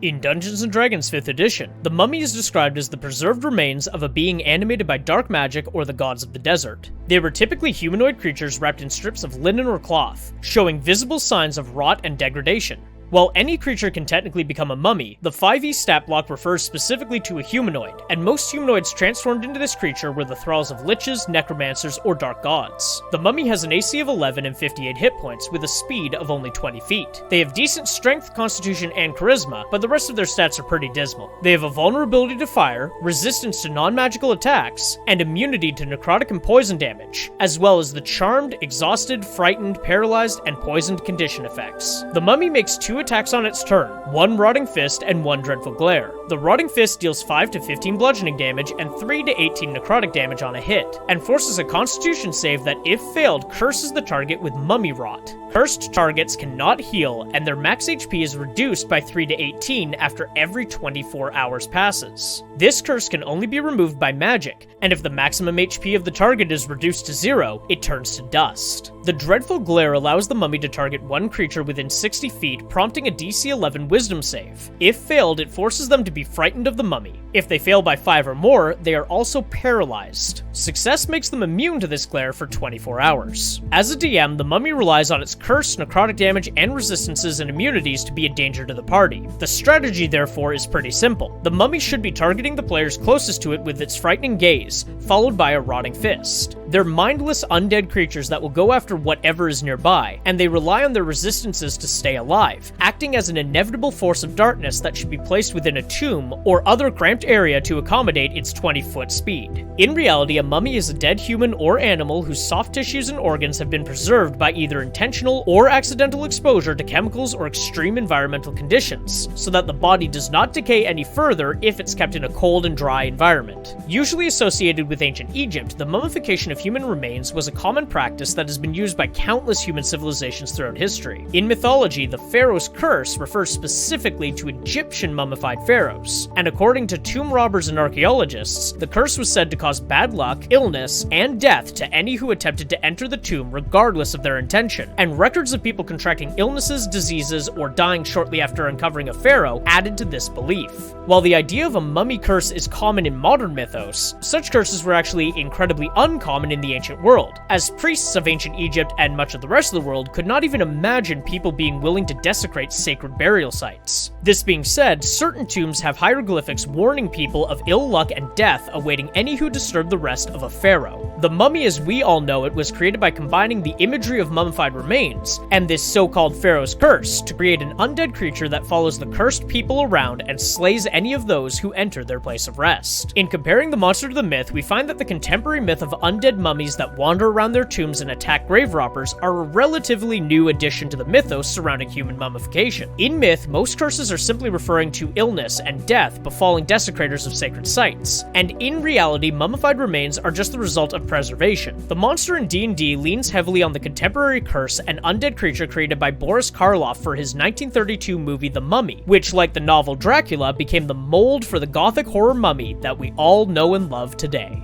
In Dungeons & Dragons 5th edition, the mummy is described as the preserved remains of a being animated by dark magic or the gods of the desert. They were typically humanoid creatures wrapped in strips of linen or cloth, showing visible signs of rot and degradation. While any creature can technically become a mummy, the 5e stat block refers specifically to a humanoid, and most humanoids transformed into this creature were the thralls of liches, necromancers, or dark gods. The mummy has an AC of 11 and 58 hit points, with a speed of only 20 feet. They have decent strength, constitution, and charisma, but the rest of their stats are pretty dismal. They have a vulnerability to fire, resistance to non-magical attacks, and immunity to necrotic and poison damage, as well as the charmed, exhausted, frightened, paralyzed, and poisoned condition effects. The mummy makes 2 attacks on its turn, 1 Rotting Fist and 1 Dreadful Glare. The Rotting Fist deals 5 to 15 bludgeoning damage and 3 to 18 necrotic damage on a hit, and forces a constitution save that, if failed, curses the target with mummy rot. Cursed targets cannot heal, and their max HP is reduced by 3 to 18 after every 24 hours passes. This curse can only be removed by magic, and if the maximum HP of the target is reduced to 0, it turns to dust. The Dreadful Glare allows the mummy to target one creature within 60 feet, prompting a DC 11 Wisdom save. If failed, it forces them to be frightened of the mummy. If they fail by 5 or more, they are also paralyzed. Success makes them immune to this glare for 24 hours. As a DM, the mummy relies on its curse, necrotic damage, and resistances and immunities to be a danger to the party. The strategy, therefore, is pretty simple. The mummy should be targeting the players closest to it with its frightening gaze, followed by a rotting fist. They're mindless undead creatures that will go after whatever is nearby, and they rely on their resistances to stay alive, acting as an inevitable force of darkness that should be placed within a tomb or other cramped area to accommodate its 20-foot speed. In reality, a mummy is a dead human or animal whose soft tissues and organs have been preserved by either intentional or accidental exposure to chemicals or extreme environmental conditions, so that the body does not decay any further if it's kept in a cold and dry environment. Usually associated with ancient Egypt, the mummification of human remains was a common practice that has been used by countless human civilizations throughout history. In mythology, the Pharaoh's Curse refers specifically to Egyptian mummified pharaohs, and according to tomb robbers and archaeologists, the curse was said to cause bad luck, illness, and death to any who attempted to enter the tomb regardless of their intention, and records of people contracting illnesses, diseases, or dying shortly after uncovering a pharaoh added to this belief. While the idea of a mummy curse is common in modern mythos, such curses were actually incredibly uncommon in the ancient world, as priests of ancient Egypt and much of the rest of the world could not even imagine people being willing to desecrate sacred burial sites. This being said, certain tombs have hieroglyphics warning people of ill luck and death awaiting any who disturb the rest of a pharaoh. The mummy as we all know it was created by combining the imagery of mummified remains and this so-called Pharaoh's Curse to create an undead creature that follows the cursed people around and slays any of those who enter their place of rest. In comparing the monster to the myth, we find that the contemporary myth of undead mummies that wander around their tombs and attack grave robbers are a relatively new addition to the mythos surrounding human mummification. In myth, most curses are simply referring to illness and death befalling desecrators of sacred sites, and in reality, mummified remains are just the result of preservation. The monster in D&D leans heavily on the contemporary curse and undead creature created by Boris Karloff for his 1932 movie The Mummy, which, like the novel Dracula, became the mold for the gothic horror mummy that we all know and love today.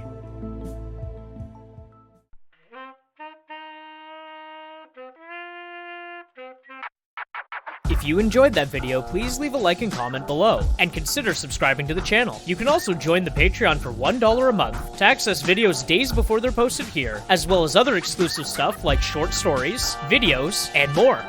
If you enjoyed that video, please leave a like and comment below, and consider subscribing to the channel. You can also join the Patreon for $1 a month to access videos days before they're posted here, as well as other exclusive stuff like short stories, videos, and more.